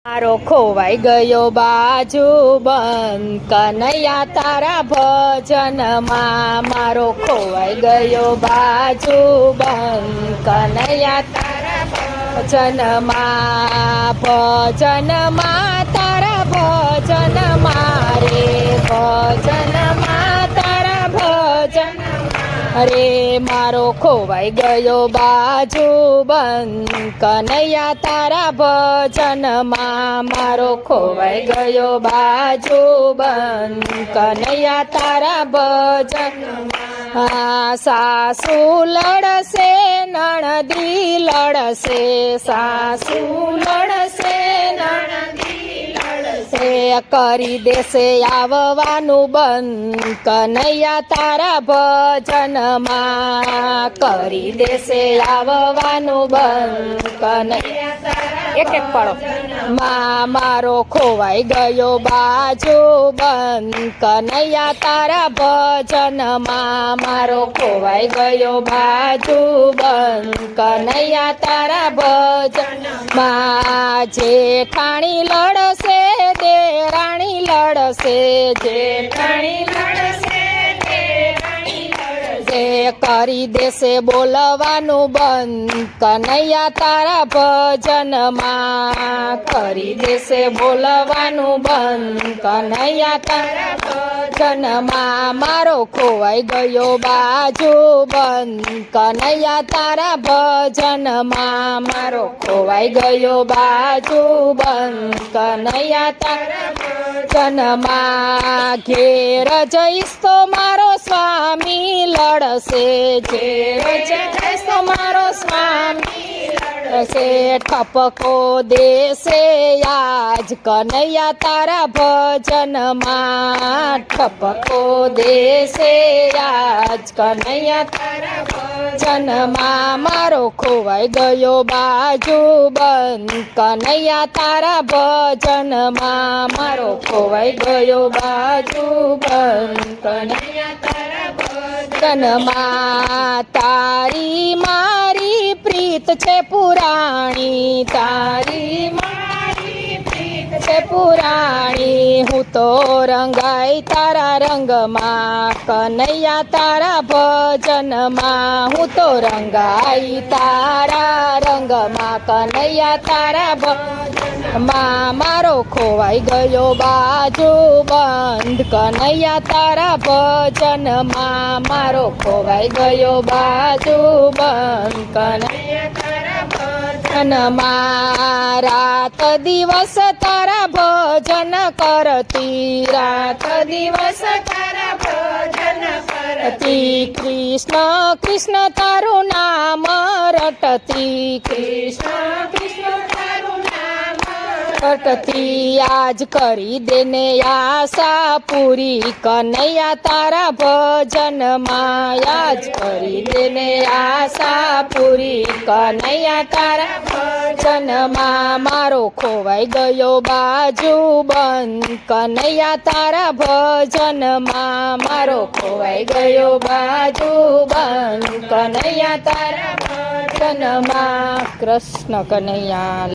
મારો ખોવાઈ ગયો બાજુ બંધ કનૈયા તારા ભજનમાં મારો ખોવાઈ ગયો બાજુ બંધ કનૈયા તારા ભજનમાં તારા ભજનમાં રે ભજનમાં તારા ભજન અરે મારો ખોવાઈ ગયો બાજુ બંધ કનૈયા તારા ભજનમાં મારો ખોવાઈ ગયો બાજુ બંધ કનૈયા તારા ભજનમાં સાસુ લડશે નણદી લડશે સાસુ લડશે નણદી લડશે કરી દેશે આવવાનું બંધ કનૈયા તારા ભજનમાં કરી દેશે આવવાનું બંધ કનૈયા તારા એક એક પાડો મારો ખોવાઈ ગયો બાજુ બંધ કનૈયા તારા ભજનમાં મારો ખોવાઈ ગયો બાજુ બંધ કનૈયા તારા ભજનમાં જેઠાણી લડશે દેરાણી લડશે જેઠાણી લડશે કરી દેશે બોલવાનું બંધ કનૈયા તારા ભજનમાં કરી દેશે બોલવાનું બંધ કનૈયા તારા ભજનમાં મારો ખોવાઈ ગયો બાજુ બંધ કનૈયા તારા ભજનમાં મારો ખોવાઈ ગયો બાજુ બંધ કનૈયા તારા ભજનમાં ઘેર જઈશ તો મારો સ્વામી લડશે ઘેર જઈશ તો મારો સ્વામી લડશે ઠપકો દેશે આજ કનૈયા તારા ભજનમાં ઠપકો દેશે આજ કનૈયા તારા ભજનમાં મારો ખોવાઈ ગયો બાજુ બંધ કનૈયા તારા ભજનમાં મારો ખોવાઈ ગયો બાજુ બંધ કનૈયા તારા ભજનમાં તારી મારી પ્રીત છે પુરાણી તારી મારી પ્રીત છે પુરાણી હું તો રંગાઈ તારા રંગમાં કનૈયા તારા ભજનમાં હું તો રંગાઈ તારા રંગમાં કનૈયા તારા ભજનમાં મારો ખોવાઈ ગયો બાજુ બંધ કનૈયા તારા ભજનમાં મારો ખોવાઈ ગયો બાજુ બંધ કનૈયા તારા ભજનમાં રાત દિવસ તારા ભજન કરતી રાત દિવસ તારા ભજન કરતી કૃષ્ણ કૃષ્ણ તારું નામ રટતી કૃષ્ણ કૃષ્ણ તારું નામ રટતી આજ કરી દેને આશા પૂરી કનૈયા તારા ભજનમાં આજ કરી દેને આશા પૂરી કનૈયા તારા ભજનમાં મારો ખોવાઈ ગયો બાજુ બંધ કનૈયા તારા ભજનમાં મારો ખોવાઈ ગયો બાજુ બંધ કનૈયા તારા ભજનમાં કૃષ્ણ કનૈયા